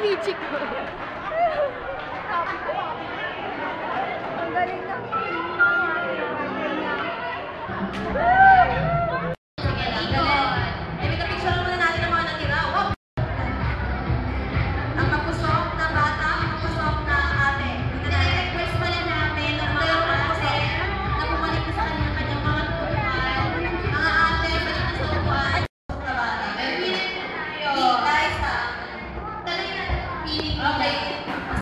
Michi ko. Ang galing ng feeling niya. Sige lang, galing. May picture muna natin ang mga natira. Ang mapusok na bata, ang mapusok na ate. Request pala namin ng mga ate na bumalik sa kanyang mga tutupan. Mga ate, balik na sa upuan. Na bata. Guys, ha? Talagang feeling. Okay.